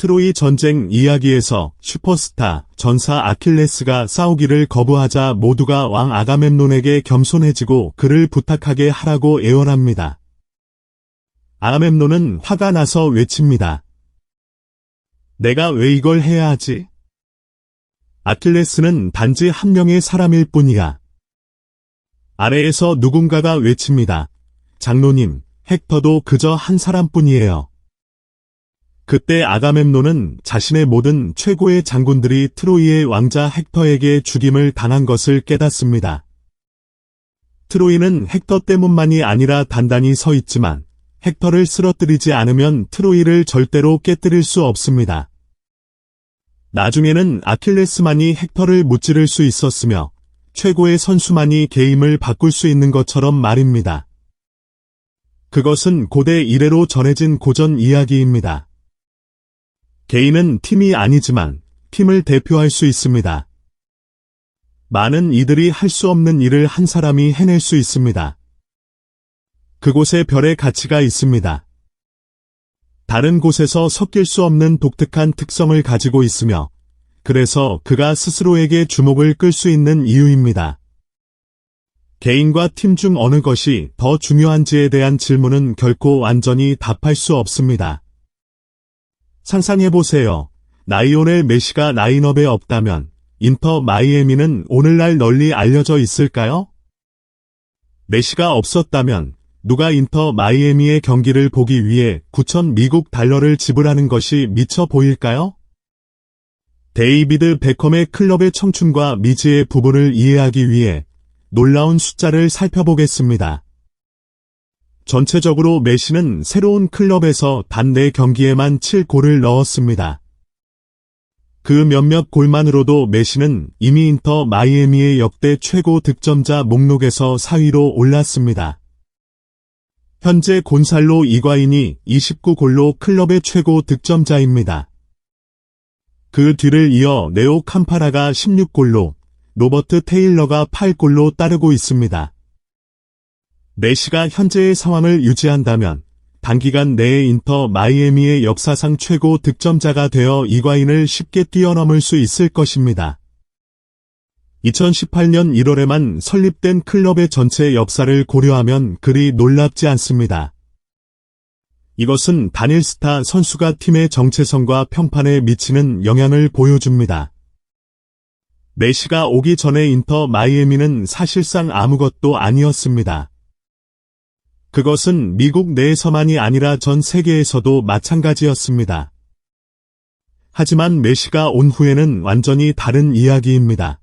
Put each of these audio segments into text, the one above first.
트로이 전쟁 이야기에서 슈퍼스타 전사 아킬레스가 싸우기를 거부하자 모두가 왕 아가멤논에게 겸손해지고 그를 부탁하게 하라고 애원합니다. 아가멤논은 화가 나서 외칩니다. 내가 왜 이걸 해야 하지? 아킬레스는 단지 한 명의 사람일 뿐이야. 아래에서 누군가가 외칩니다. 장로님, 헥터도 그저 한 사람뿐이에요. 그때 아가멤논은 자신의 모든 최고의 장군들이 트로이의 왕자 헥터에게 죽임을 당한 것을 깨닫습니다. 트로이는 헥터 때문만이 아니라 단단히 서 있지만 헥터를 쓰러뜨리지 않으면 트로이를 절대로 깨뜨릴 수 없습니다. 나중에는 아킬레스만이 헥터를 무찌를 수 있었으며 최고의 선수만이 게임을 바꿀 수 있는 것처럼 말입니다. 그것은 고대 이래로 전해진 고전 이야기입니다. 개인은 팀이 아니지만 팀을 대표할 수 있습니다. 많은 이들이 할 수 없는 일을 한 사람이 해낼 수 있습니다. 그곳에 별의 가치가 있습니다. 다른 곳에서 섞일 수 없는 독특한 특성을 가지고 있으며 그래서 그가 스스로에게 주목을 끌 수 있는 이유입니다. 개인과 팀 중 어느 것이 더 중요한지에 대한 질문은 결코 완전히 답할 수 없습니다. 상상해보세요. 라이오넬 메시가 라인업에 없다면 인터 마이애미는 오늘날 널리 알려져 있을까요? 메시가 없었다면 누가 인터 마이애미의 경기를 보기 위해 9,000 미국 달러를 지불하는 것이 미쳐 보일까요? 데이비드 베컴의 클럽의 청춘과 미지의 부분을 이해하기 위해 놀라운 숫자를 살펴보겠습니다. 전체적으로 메시는 새로운 클럽에서 단 4경기에만 7골을 넣었습니다. 그 몇몇 골만으로도 메시는 이미 인터 마이애미의 역대 최고 득점자 목록에서 4위로 올랐습니다. 현재 곤살로 이과인이 29골로 클럽의 최고 득점자입니다. 그 뒤를 이어 네오 캄파라가 16골로, 로버트 테일러가 8골로 따르고 있습니다. 메시가 현재의 상황을 유지한다면 단기간 내에 인터 마이애미의 역사상 최고 득점자가 되어 이과인을 쉽게 뛰어넘을 수 있을 것입니다. 2018년 1월에만 설립된 클럽의 전체 역사를 고려하면 그리 놀랍지 않습니다. 이것은 단일 스타 선수가 팀의 정체성과 평판에 미치는 영향을 보여줍니다. 메시가 오기 전에 인터 마이애미는 사실상 아무것도 아니었습니다. 그것은 미국 내에서만이 아니라 전 세계에서도 마찬가지였습니다. 하지만 메시가 온 후에는 완전히 다른 이야기입니다.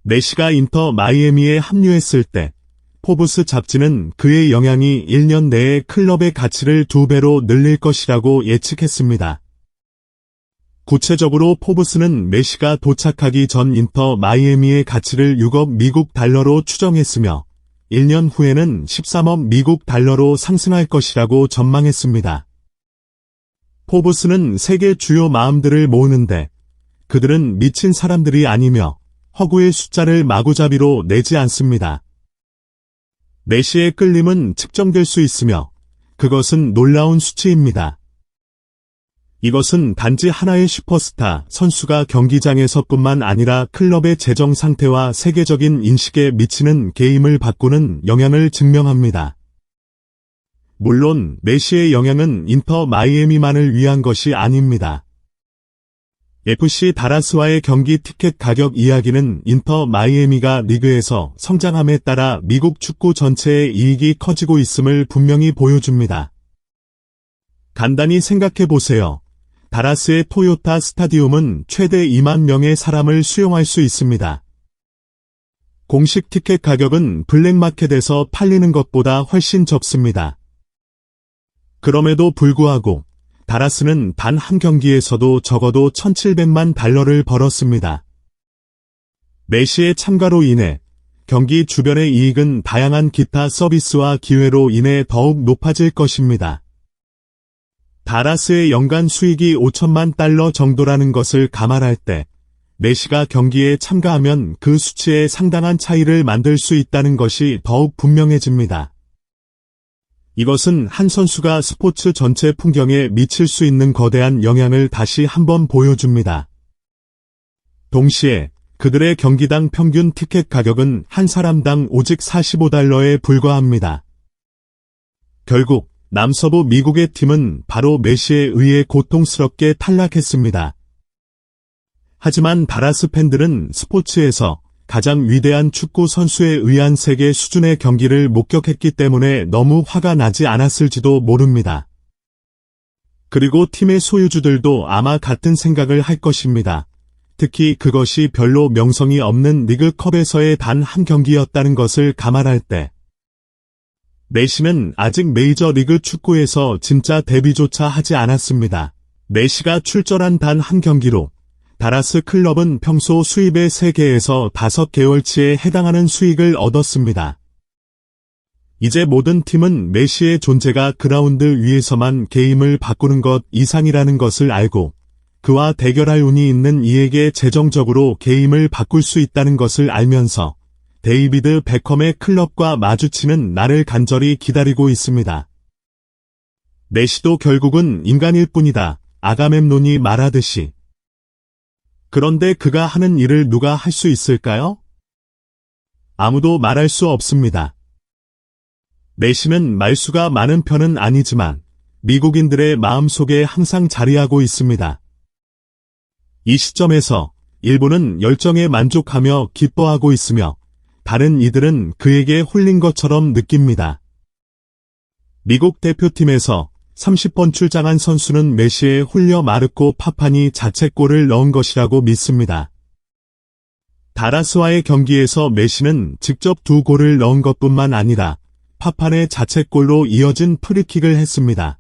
메시가 인터 마이애미에 합류했을 때 포브스 잡지는 그의 영향이 1년 내에 클럽의 가치를 2배로 늘릴 것이라고 예측했습니다. 구체적으로 포브스는 메시가 도착하기 전 인터 마이애미의 가치를 6억 미국 달러로 추정했으며 1년 후에는 13억 미국 달러로 상승할 것이라고 전망했습니다. 포브스는 세계 주요 마음들을 모으는데 그들은 미친 사람들이 아니며 허구의 숫자를 마구잡이로 내지 않습니다. 메시의 끌림은 측정될 수 있으며 그것은 놀라운 수치입니다. 이것은 단지 하나의 슈퍼스타 선수가 경기장에서뿐만 아니라 클럽의 재정 상태와 세계적인 인식에 미치는 게임을 바꾸는 영향을 증명합니다. 물론 메시의 영향은 인터 마이애미만을 위한 것이 아닙니다. FC 다라스와의 경기 티켓 가격 이야기는 인터 마이애미가 리그에서 성장함에 따라 미국 축구 전체의 이익이 커지고 있음을 분명히 보여줍니다. 간단히 생각해보세요. 다라스의 토요타 스타디움은 최대 2만 명의 사람을 수용할 수 있습니다. 공식 티켓 가격은 블랙마켓에서 팔리는 것보다 훨씬 적습니다. 그럼에도 불구하고 다라스는 단 한 경기에서도 적어도 1,700만 달러를 벌었습니다. 메시의 참가로 인해 경기 주변의 이익은 다양한 기타 서비스와 기회로 인해 더욱 높아질 것입니다. 다라스의 연간 수익이 5천만 달러 정도라는 것을 감안할 때 메시가 경기에 참가하면 그 수치에 상당한 차이를 만들 수 있다는 것이 더욱 분명해집니다. 이것은 한 선수가 스포츠 전체 풍경에 미칠 수 있는 거대한 영향을 다시 한번 보여줍니다. 동시에 그들의 경기당 평균 티켓 가격은 한 사람당 오직 $45에 불과합니다. 결국 남서부 미국의 팀은 바로 메시에 의해 고통스럽게 탈락했습니다. 하지만 다라스 팬들은 스포츠에서 가장 위대한 축구 선수에 의한 세계 수준의 경기를 목격했기 때문에 너무 화가 나지 않았을지도 모릅니다. 그리고 팀의 소유주들도 아마 같은 생각을 할 것입니다. 특히 그것이 별로 명성이 없는 리그컵에서의 단 한 경기였다는 것을 감안할 때. 메시는 아직 메이저리그 축구에서 진짜 데뷔조차 하지 않았습니다. 메시가 출전한 단 한 경기로 다라스 클럽은 평소 수입의 3개에서 5개월치에 해당하는 수익을 얻었습니다. 이제 모든 팀은 메시의 존재가 그라운드 위에서만 게임을 바꾸는 것 이상이라는 것을 알고 그와 대결할 운이 있는 이에게 재정적으로 게임을 바꿀 수 있다는 것을 알면서 데이비드 베컴의 클럽과 마주치는 날을 간절히 기다리고 있습니다. 메시도 결국은 인간일 뿐이다. 아가멤논이 말하듯이. 그런데 그가 하는 일을 누가 할 수 있을까요? 아무도 말할 수 없습니다. 메시는 말수가 많은 편은 아니지만 미국인들의 마음속에 항상 자리하고 있습니다. 이 시점에서 일부는 열정에 만족하며 기뻐하고 있으며 다른 이들은 그에게 홀린 것처럼 느낍니다. 미국 대표팀에서 30번 출장한 선수는 메시에 홀려 마르코 파판이 자책골을 넣은 것이라고 믿습니다. 다라스와의 경기에서 메시는 직접 2골을 넣은 것뿐만 아니라 파판의 자책골로 이어진 프리킥을 했습니다.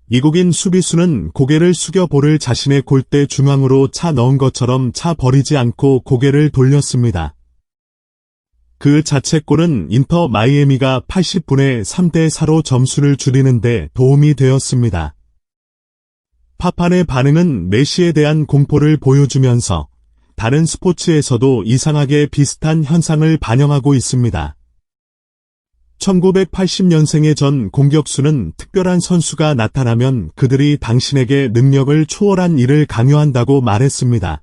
미국인 수비수는 고개를 숙여 볼을 자신의 골대 중앙으로 차 넣은 것처럼 차 버리지 않고 고개를 돌렸습니다. 그 자책골은 인터 마이애미가 80분에 3대4로 점수를 줄이는데 도움이 되었습니다. 파판의 반응은 메시에 대한 공포를 보여주면서 다른 스포츠에서도 이상하게 비슷한 현상을 반영하고 있습니다. 1980년생의 전 공격수는 특별한 선수가 나타나면 그들이 당신에게 능력을 초월한 일을 강요한다고 말했습니다.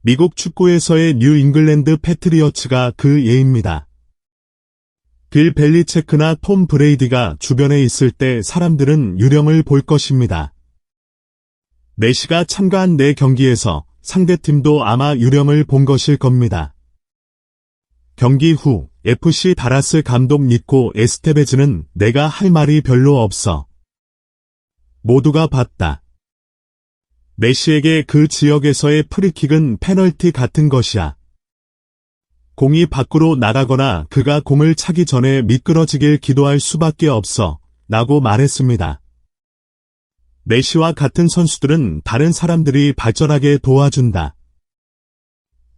미국 축구에서의 뉴 잉글랜드 패트리어츠가 그 예입니다. 빌 벨리체크나 톰 브레이디가 주변에 있을 때 사람들은 유령을 볼 것입니다. 메시가 참가한 4경기에서 상대팀도 아마 유령을 본 것일 겁니다. 경기 후 FC 다라스 감독 니코 에스테베즈는 내가 할 말이 별로 없어. 모두가 봤다. 메시에게 그 지역에서의 프리킥은 페널티 같은 것이야. 공이 밖으로 나가거나 그가 공을 차기 전에 미끄러지길 기도할 수밖에 없어. 라고 말했습니다. 메시와 같은 선수들은 다른 사람들이 발전하게 도와준다.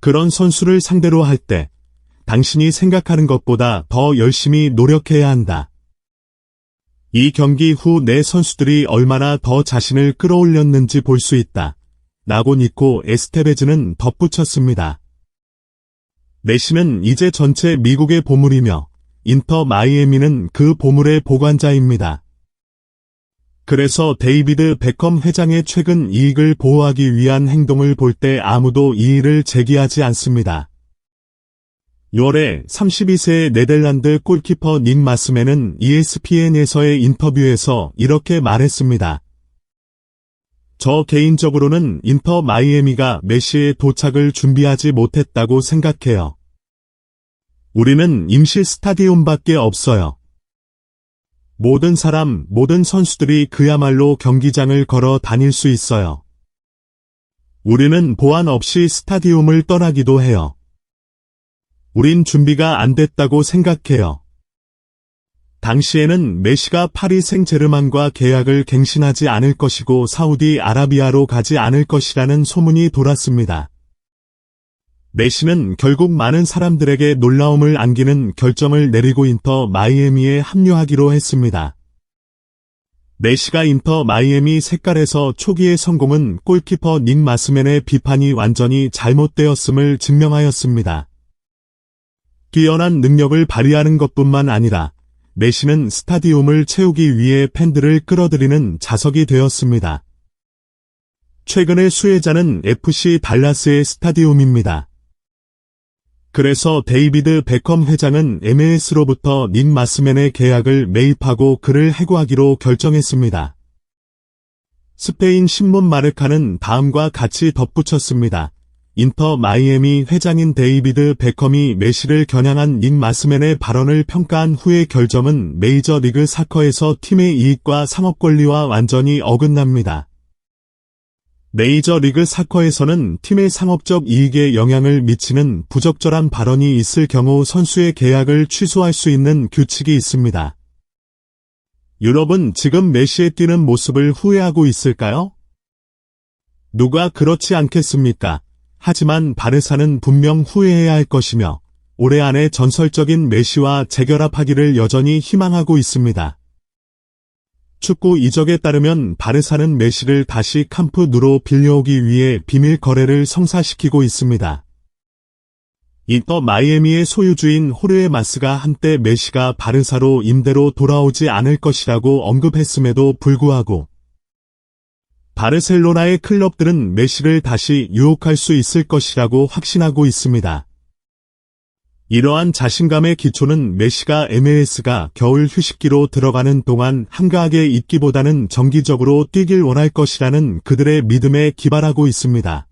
그런 선수를 상대로 할 때 당신이 생각하는 것보다 더 열심히 노력해야 한다. 이 경기 후 내 선수들이 얼마나 더 자신을 끌어올렸는지 볼 수 있다. 라고 니코 에스테베즈는 덧붙였습니다. 메시는 이제 전체 미국의 보물이며 인터 마이애미는 그 보물의 보관자입니다. 그래서 데이비드 베컴 회장의 최근 이익을 보호하기 위한 행동을 볼 때 아무도 이의를 제기하지 않습니다. 6월에 32세의 네덜란드 골키퍼 닉 마스맨은 ESPN에서의 인터뷰에서 이렇게 말했습니다. 저 개인적으로는 인터 마이애미가 메시의 도착을 준비하지 못했다고 생각해요. 우리는 임시 스타디움밖에 없어요. 모든 사람, 모든 선수들이 그야말로 경기장을 걸어 다닐 수 있어요. 우리는 보안 없이 스타디움을 떠나기도 해요. 우린 준비가 안 됐다고 생각해요. 당시에는 메시가 파리 생제르맹과 계약을 갱신하지 않을 것이고 사우디아라비아로 가지 않을 것이라는 소문이 돌았습니다. 메시는 결국 많은 사람들에게 놀라움을 안기는 결정을 내리고 인터 마이애미에 합류하기로 했습니다. 메시가 인터 마이애미 색깔에서 초기의 성공은 골키퍼 닉 마스맨의 비판이 완전히 잘못되었음을 증명하였습니다. 뛰어난 능력을 발휘하는 것뿐만 아니라 메시는 스타디움을 채우기 위해 팬들을 끌어들이는 자석이 되었습니다. 최근의 수혜자는 FC 달라스의 스타디움입니다. 그래서 데이비드 베컴 회장은 MLS로부터 닉 마스맨의 계약을 매입하고 그를 해고하기로 결정했습니다. 스페인 신문 마르카는 다음과 같이 덧붙였습니다. 인터 마이애미 회장인 데이비드 베컴이 메시를 겨냥한 닉 마스맨의 발언을 평가한 후의 결정은 메이저리그 사커에서 팀의 이익과 상업 권리와 완전히 어긋납니다. 메이저리그 사커에서는 팀의 상업적 이익에 영향을 미치는 부적절한 발언이 있을 경우 선수의 계약을 취소할 수 있는 규칙이 있습니다. 유럽은 지금 메시의 뛰는 모습을 후회하고 있을까요? 누가 그렇지 않겠습니까? 하지만 바르사는 분명 후회해야 할 것이며 올해 안에 전설적인 메시와 재결합하기를 여전히 희망하고 있습니다. 축구 이적에 따르면 바르사는 메시를 다시 캠프 누로 빌려오기 위해 비밀 거래를 성사시키고 있습니다. 인터 마이애미의 소유주인 호르헤 마스가 한때 메시가 바르사로 임대로 돌아오지 않을 것이라고 언급했음에도 불구하고 바르셀로나의 클럽들은 메시를 다시 유혹할 수 있을 것이라고 확신하고 있습니다. 이러한 자신감의 기초는 메시가 MLS가 겨울 휴식기로 들어가는 동안 한가하게 있기보다는 정기적으로 뛰길 원할 것이라는 그들의 믿음에 기반하고 있습니다.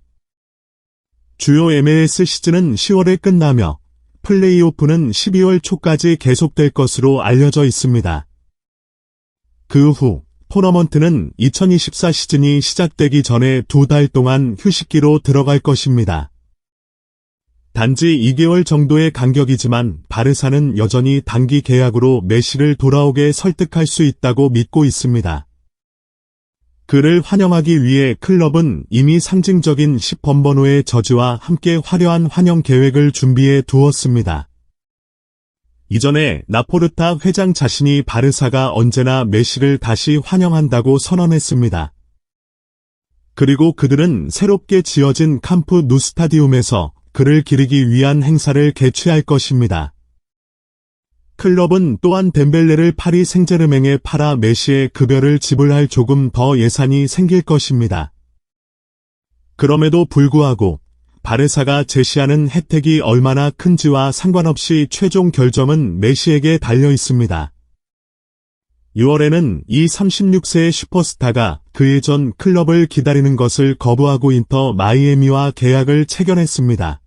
주요 MLS 시즌은 10월에 끝나며 플레이오프는 12월 초까지 계속될 것으로 알려져 있습니다. 그 후 토너먼트는 2024 시즌이 시작되기 전에 2달 동안 휴식기로 들어갈 것입니다. 단지 2개월 정도의 간격이지만 바르사는 여전히 단기 계약으로 메시를 돌아오게 설득할 수 있다고 믿고 있습니다. 그를 환영하기 위해 클럽은 이미 상징적인 10번번호의 저지와 함께 화려한 환영 계획을 준비해 두었습니다. 이전에 라포르타 회장 자신이 바르사가 언제나 메시를 다시 환영한다고 선언했습니다. 그리고 그들은 새롭게 지어진 캠프 누 스타디움에서 그를 기리기 위한 행사를 개최할 것입니다. 클럽은 또한 덴벨레를 파리 생제르맹에 팔아 메시의 급여를 지불할 조금 더 예산이 생길 것입니다. 그럼에도 불구하고 바르사가 제시하는 혜택이 얼마나 큰지와 상관없이 최종 결정은 메시에게 달려 있습니다. 6월에는 이 36세의 슈퍼스타가 그 예전 클럽을 기다리는 것을 거부하고 인터 마이애미와 계약을 체결했습니다.